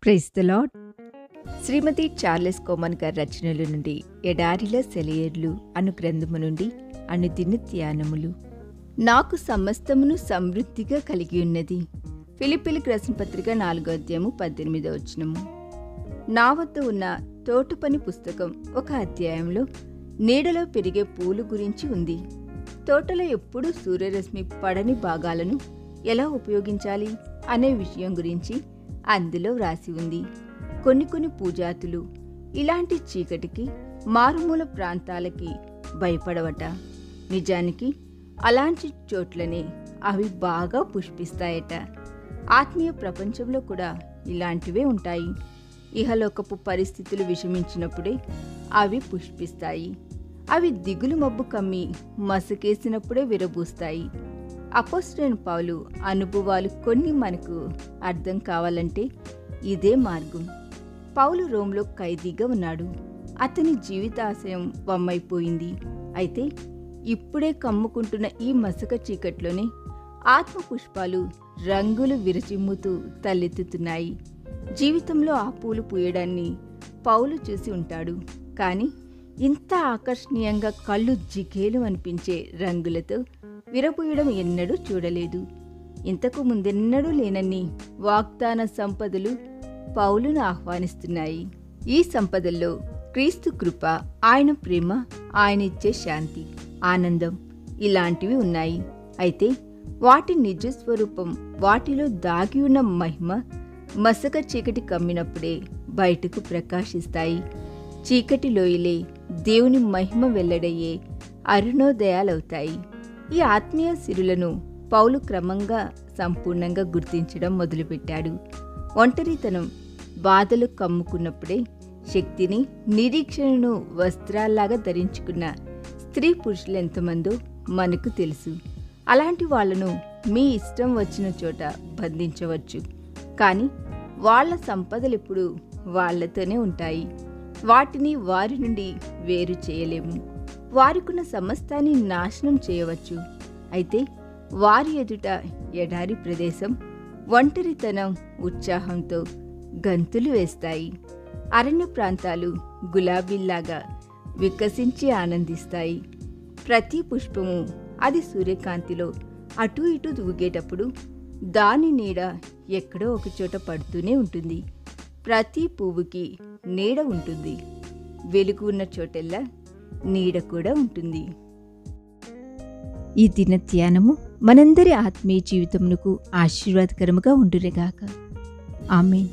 Praise the lord. Srimathi Charles Cowman గారి రచనల నుండి ఎడారిలో సెలయేర్లు అను గ్రంథము నుండి అనుదిన ధ్యానములు. నాకు సమస్తమును సమృద్ధిగా కలిగి ఉన్నది. ఫిలిప్పీలకు రాసిన పత్రిక 4:18. నా వద్ద ఉన్న తోటపని పుస్తకం ఒక అధ్యాయంలో నీడలో పెరిగే పూలు గురించి ఉంది. తోటలో ఎప్పుడూ సూర్యరశ్మి పడని భాగాలను ఎలా ఉపయోగించాలి అనే విషయం గురించి అందులో వ్రాసి ఉంది. కొన్ని పూజాతులు ఇలాంటి చీకటికి మారుమూల ప్రాంతాలకి భయపడవట. నిజానికి అలాంటి చోట్లనే అవి బాగా పుష్పిస్తాయట. ఆత్మీయ ప్రపంచంలో కూడా ఇలాంటివే ఉంటాయి. ఇహలోకపు పరిస్థితులు విషమించినప్పుడే అవి పుష్పిస్తాయి. అవి దిగులు మబ్బు కమ్మి మసకేసినప్పుడే విరబూస్తాయి. అపోస్తలుడైన పౌలు అనుభవాలు కొన్ని మనకు అర్థం కావాలంటే ఇదే మార్గం. పౌలు రోమ్లో ఖైదీగా ఉన్నాడు. అతని జీవితాశయం వమ్మైపోయింది. అయితే ఇప్పుడే కమ్ముకుంటున్న ఈ మసక చీకట్లోనే ఆత్మ పుష్పాలు రంగులు విరచిమ్ముతూ తలెత్తుతున్నాయి. జీవితంలో ఆ పూలు పూయడాన్ని పౌలు చూసి ఉంటాడు. కానీ ఇంత ఆకర్షణీయంగా కళ్ళు జిగేలు అనిపించే రంగులతో విరపూయడం ఎన్నడూ చూడలేదు. ఇంతకు ముందెన్నడూ లేనన్ని వాగ్దాన సంపదలు పౌలును ఆహ్వానిస్తున్నాయి. ఈ సంపదల్లో క్రీస్తు కృప, ఆయన ప్రేమ, ఆయన ఇచ్చే శాంతి, ఆనందం ఇలాంటివి ఉన్నాయి. అయితే వాటి నిజస్వరూపం, వాటిలో దాగి ఉన్న మహిమ మసక చీకటి కమ్మినప్పుడే బయటకు ప్రకాశిస్తాయి. చీకటి లోయలే దేవుని మహిమ వెల్లడయ్యే అరుణోదయాలవుతాయి. ఈ ఆత్మీయ సిరులను పౌలు క్రమంగా సంపూర్ణంగా గుర్తించడం మొదలుపెట్టాడు. ఒంటరితనం, బాధలు కమ్ముకున్నప్పుడే శక్తిని, నిరీక్షణను వస్త్రాల్లాగా ధరించుకున్న స్త్రీ పురుషులు ఎంతమందో మనకు తెలుసు. అలాంటి వాళ్లను మీ ఇష్టం వచ్చిన చోట బంధించవచ్చు. కానీ వాళ్ళ సంపదలెప్పుడు వాళ్లతోనే ఉంటాయి. వాటిని వారి నుండి వేరు చేయలేము. వారికున్న సమస్తాన్ని నాశనం చేయవచ్చు. అయితే వారి ఎదుట ఎడారి ప్రదేశం, ఒంటరితనం ఉత్సాహంతో గంతులు వేస్తాయి. అరణ్య ప్రాంతాలు గులాబీల్లాగా వికసించి ఆనందిస్తాయి. ప్రతి పుష్పము అది సూర్యకాంతిలో అటూ ఇటూ ఊగేటప్పుడు దాని నీడ ఎక్కడో ఒకచోట పడుతూనే ఉంటుంది. ప్రతి పువ్వుకి నీడ ఉంటుంది. వెలుగు ఉన్న చోటెల్లా నీడ కూడా ఉంటుంది. ఈ దిన ధ్యానము మనందరి ఆత్మీయ జీవితమునకు ఆశీర్వాదకరముగా ఉండునుగాక. ఆమేన్.